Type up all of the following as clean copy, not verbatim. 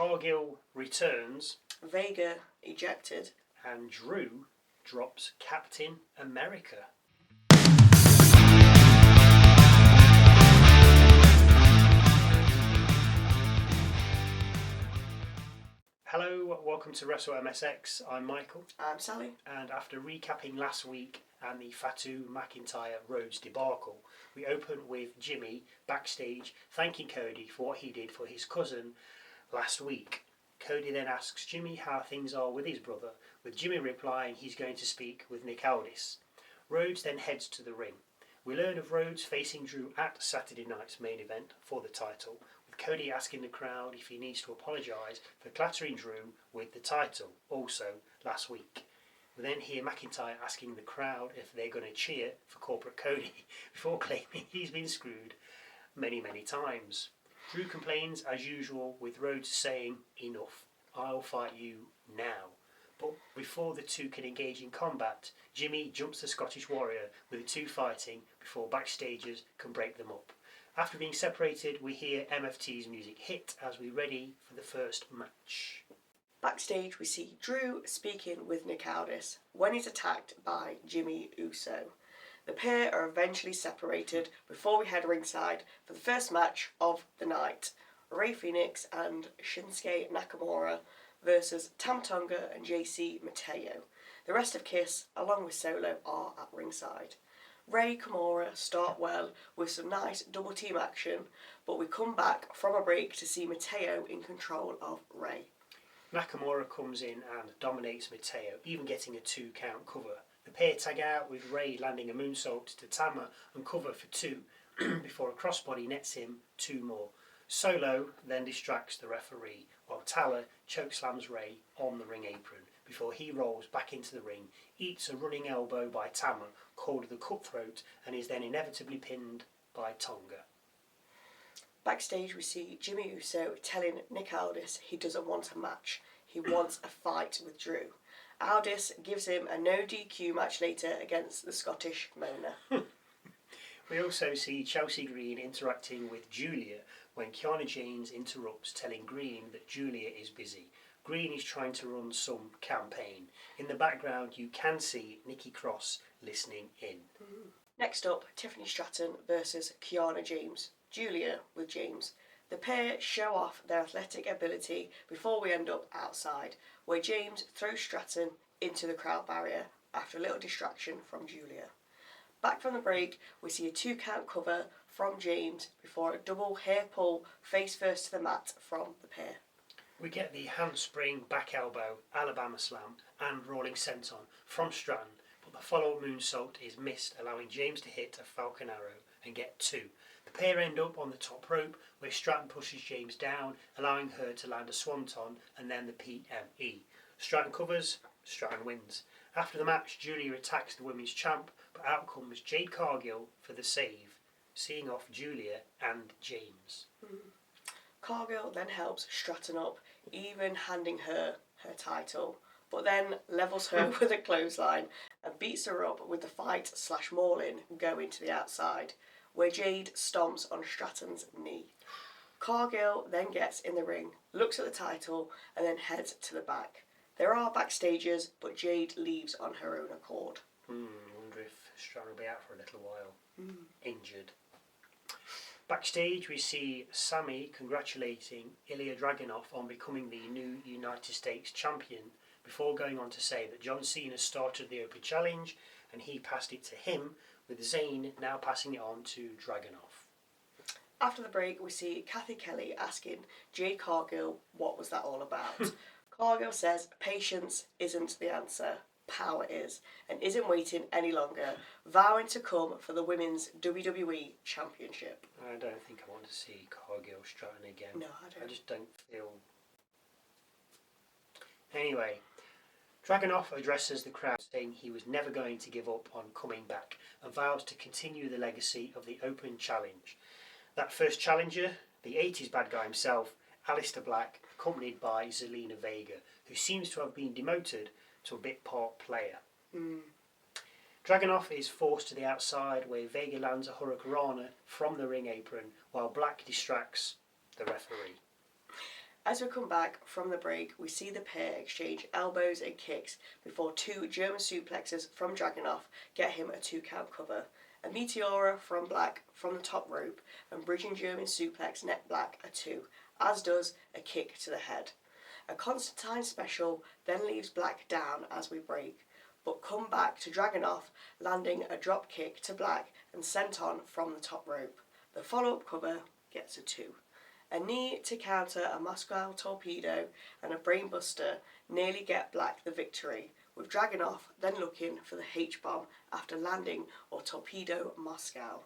Cargill returns. Vega ejected. And Drew drops Captain America. Hello, welcome to Wrestle MSX. I'm Michael. I'm Sally. And after recapping last week and the Fatu McIntyre Rhodes debacle, we open with Jimmy backstage thanking Cody for what he did for his cousin last week. Cody then asks Jimmy how things are with his brother, with Jimmy replying he's going to speak with Nick Aldis. Rhodes then heads to the ring. We learn of Rhodes facing Drew at Saturday night's main event for the title, with Cody asking the crowd if he needs to apologise for clattering Drew with the title, also last week. We then hear McIntyre asking the crowd if they're going to cheer for corporate Cody before claiming he's been screwed many times. Drew complains as usual, with Rhodes saying, "Enough, I'll fight you now." But before the two can engage in combat, Jimmy jumps the Scottish Warrior with the two fighting before backstagers can break them up. After being separated, we hear MFT's music hit as we ready for the first match. Backstage we see Drew speaking with Nick Aldis when he's attacked by Jimmy Uso. The pair are eventually separated before we head ringside for the first match of the night. Rey Fenix and Shinsuke Nakamura versus Tama Tonga and JC Mateo. The rest of KISS, along with Solo, are at ringside. Rey Kimura start well with some nice double team action, but we come back from a break to see Mateo in control of Rey. Nakamura comes in and dominates Mateo, even getting a 2 count cover. The pair tag out with Rey landing a moonsault to Tama and cover for 2 before a crossbody nets him 2 more. Solo then distracts the referee while Tala chokeslams Rey on the ring apron before he rolls back into the ring, eats a running elbow by Tama called the cutthroat, and is then inevitably pinned by Tonga. Backstage we see Jimmy Uso telling Nick Aldis he doesn't want a match, he wants a fight with Drew. Aldis gives him a no DQ match later against the Scottish Mona. We also see Chelsea Green interacting with Giulia when Kiana James interrupts, telling Green that Giulia is busy. Green is trying to run some campaign. In the background you can see Nikki Cross listening in. Next up, Tiffany Stratton versus Kiana James. Giulia with James. The pair show off their athletic ability before we end up outside, where James throws Stratton into the crowd barrier after a little distraction from Giulia. Back from the break, we see a 2 count cover from James before a double hair pull face first to the mat from the pair. We get the handspring, back elbow, Alabama slam and rolling senton from Stratton, but the follow-up moonsault is missed, allowing James to hit a Falcon Arrow and get 2. The pair end up on the top rope where Stratton pushes James down, allowing her to land a swanton and then the PME. Stratton covers, Stratton wins. After the match, Giulia attacks the women's champ, but out comes Jade Cargill for the save, seeing off Giulia and James. Cargill then helps Stratton up, even handing her title, but then levels her with a clothesline and beats her up with the fight/mauling going to the outside, where Jade stomps on Stratton's knee. Cargill then gets in the ring, looks at the title, and then heads to the back. There are backstagers, but Jade leaves on her own accord. I wonder if Stratton will be out for a little while. Injured. Backstage we see Sami congratulating Ilja Dragunov on becoming the new United States champion, before going on to say that John Cena started the Open Challenge and he passed it to him, with Zayn now passing it on to Dragunov. After the break we see Kathy Kelly asking Jade Cargill what was that all about. Cargill says patience isn't the answer, power is, and isn't waiting any longer, vowing to come for the Women's WWE Championship. I don't think I want to see Cargill Stratton again. No, I don't. I just don't feel... Anyway, Dragunov addresses the crowd saying he was never going to give up on coming back and vows to continue the legacy of the Open Challenge. That first challenger, the 80s bad guy himself, Aleister Black, accompanied by Zelina Vega, who seems to have been demoted to a bit part player. Dragunov is forced to the outside where Vega lands a Hurricanrana from the ring apron while Black distracts the referee. As we come back from the break, we see the pair exchange elbows and kicks before 2 German suplexes from Dragunov get him a 2 count cover. A Meteora from Black from the top rope and bridging German suplex net Black a 2, as does a kick to the head. A Constantine special then leaves Black down as we break, but come back to Dragunov landing a drop kick to Black and sent on from the top rope. The follow-up cover gets a 2. A knee to counter a Moscow torpedo and a brainbuster nearly get Black the victory, with Dragunov then looking for the H-bomb after landing or torpedo Moscow.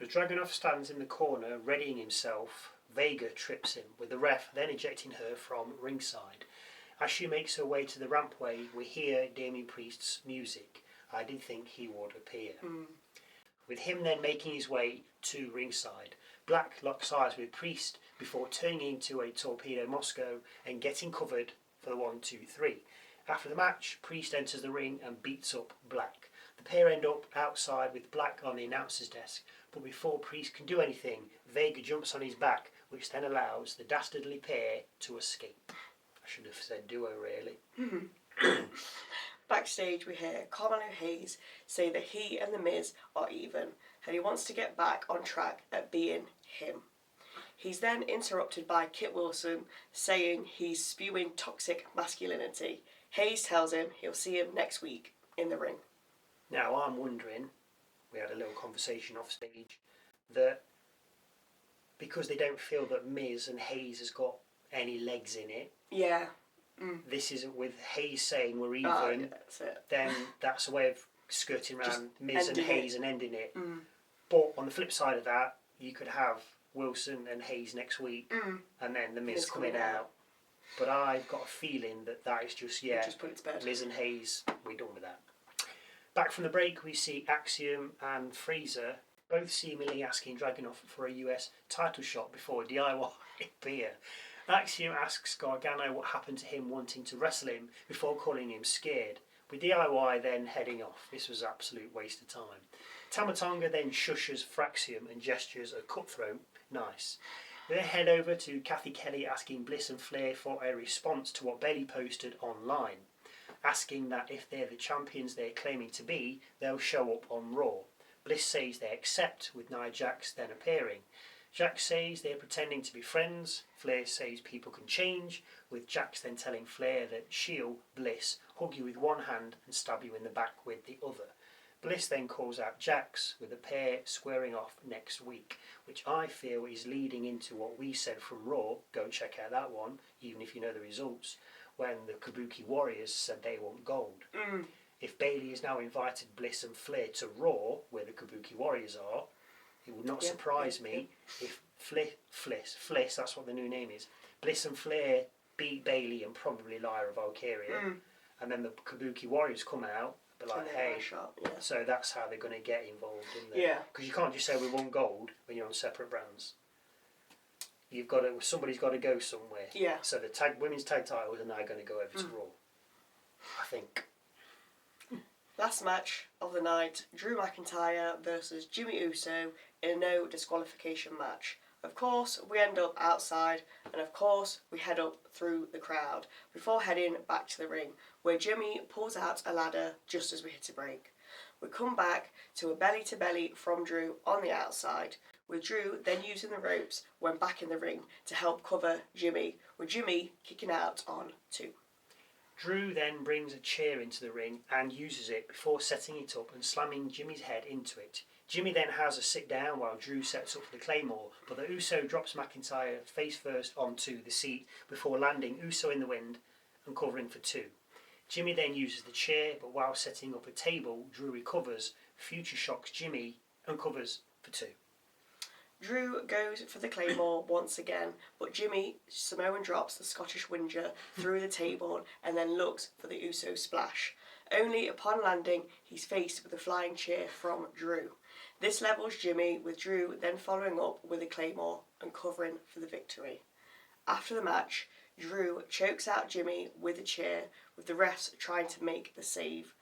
As Dragunov stands in the corner readying himself, Vega trips him, with the ref then ejecting her from ringside. As she makes her way to the rampway, we hear Damian Priest's music. I did think he would appear. With him then making his way to ringside, Black locks eyes with Priest before turning into a torpedo Moscow and getting covered for the 1-2-3. After the match, Priest enters the ring and beats up Black. The pair end up outside with Black on the announcer's desk, but before Priest can do anything, Vega jumps on his back, which then allows the dastardly pair to escape. I should have said duo, really. Backstage, we hear Carmelo Hayes say that he and The Miz are even, and he wants to get back on track at being him. He's then interrupted by Kit Wilson saying he's spewing toxic masculinity. Hayes tells him he'll see him next week in the ring. Now, I'm wondering, we had a little conversation off stage, that because they don't feel that Miz and Hayes has got any legs in it, Yeah. this isn't with Hayes saying we're even, Yeah, that's it. then that's a way of skirting Just around Miz and ending Hayes and ending it. But on the flip side of that, you could have Wilson and Hayes next week and then the Miz coming out. But I've got a feeling that that is just, Just put it to bed. Miz and Hayes, we're done with that. Back from the break, we see Axiom and Frazer both seemingly asking Dragunov for a US title shot before DIY appear. Axiom asks Gargano what happened to him wanting to wrestle him before calling him scared, with DIY then heading off. This was an absolute waste of time. Tama Tonga then shushes Fraxium and gestures a cutthroat. Nice. We then head over to Kathy Kelly asking Bliss and Flair for a response to what Bayley posted online, asking that if they're the champions they're claiming to be, they'll show up on Raw. Bliss says they accept, with Nia Jax then appearing. Jax says they're pretending to be friends. Flair says people can change, with Jax then telling Flair that she'll, Bliss, hug you with one hand and stab you in the back with the other. Bliss then calls out Jax, with the pair squaring off next week, which I feel is leading into what we said from Raw. Go and check out that one, even if you know the results, when the Kabuki Warriors said they want gold. If Bayley has now invited Bliss and Flair to Raw, where the Kabuki Warriors are, it would not surprise me if Fliss, that's what the new name is, Bliss and Flair beat Bayley and probably Lyra Valkyria, and then the Kabuki Warriors come out, but like, hey, so that's how they're going to get involved in there. Because you can't just say we want gold when you're on separate brands. You've got to, somebody's got to go somewhere. So the women's tag titles are now going to go over to Raw, I think. Last match of the night, Drew McIntyre versus Jimmy Uso in a no disqualification match. Of course, we end up outside, and of course, we head up through the crowd before heading back to the ring, where Jimmy pulls out a ladder just as we hit a break. We come back to a belly-to-belly from Drew on the outside, with Drew then using the ropes when back in the ring to help cover Jimmy, with Jimmy kicking out on 2. Drew then brings a chair into the ring and uses it before setting it up and slamming Jimmy's head into it. Jimmy then has a sit down while Drew sets up for the Claymore, but the Uso drops McIntyre face first onto the seat before landing Uso in the wind and covering for 2. Jimmy then uses the chair, but while setting up a table, Drew recovers, future shocks Jimmy and covers for 2. Drew goes for the Claymore once again, but Jimmy Samoan drops the Scottish Whinger through the table and then looks for the Uso splash. Only upon landing, he's faced with a flying chair from Drew. This levels Jimmy, with Drew then following up with a Claymore and covering for the victory. After the match, Drew chokes out Jimmy with a chair, with the refs trying to make the save.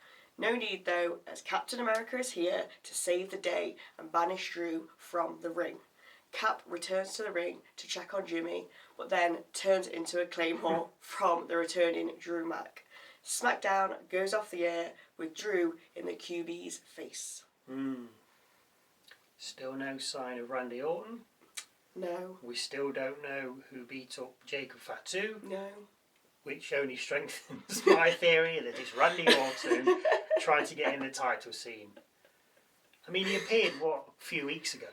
No need though, as Captain America is here to save the day and banish Drew from the ring. Cap returns to the ring to check on Jimmy, but then turns into a Claymore from the returning Drew Mac. SmackDown goes off the air with Drew in the QB's face. Still no sign of Randy Orton. No. We still don't know who beat up Jacob Fatu. No. Which only strengthens my theory that it's Randy Orton trying to get in the title scene. I mean, he appeared, a few weeks ago?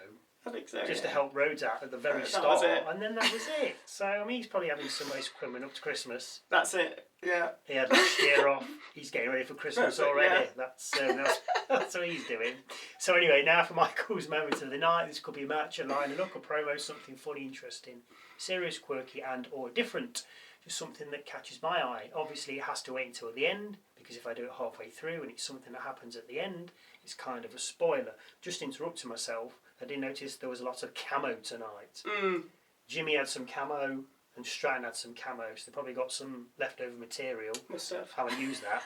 I think so, just to help Rhodes out at the very that start, was it. And then that was it. So, I mean, he's probably having some ice coming up to Christmas. That's it, yeah. He had last year off. He's getting ready for Christmas already. Yeah. That's what he's doing. So anyway, now for Michael's moment of the night. This could be a match, a line, a look, a promo, something funny, interesting, serious, quirky, and or different. Just something that catches my eye. Obviously, it has to wait until the end, because if I do it halfway through and it's something that happens at the end, it's kind of a spoiler. Just interrupting myself, I did notice there was a lot of camo tonight. Jimmy had some camo and Stratton had some camo, so they probably got some leftover material. Must have. Haven't used that.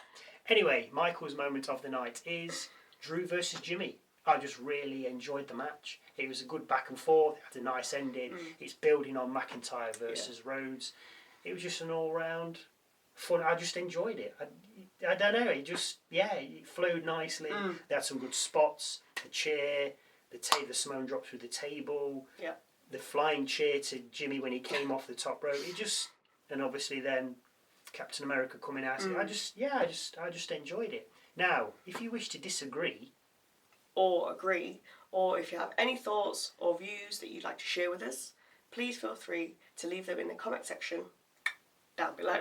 Anyway, Michael's moment of the night is Drew versus Jimmy. I just really enjoyed the match. It was a good back and forth. It had a nice ending. It's building on McIntyre versus Rhodes. It was just an all-round fun. I just enjoyed it. I don't know. It flowed nicely. They had some good spots. The chair, the Simone drop through the table. Yeah. The flying chair to Jimmy when he came off the top rope. And obviously then Captain America coming out. I just enjoyed it. Now, if you wish to disagree or agree, or if you have any thoughts or views that you'd like to share with us, please feel free to leave them in the comment section down below.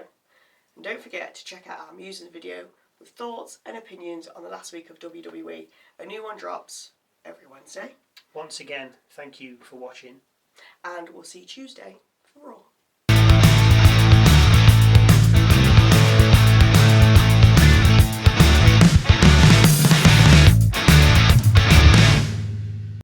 And don't forget to check out our musings video with thoughts and opinions on the last week of WWE. A new one drops every Wednesday. Once again, thank you for watching. And we'll see you Tuesday for Raw.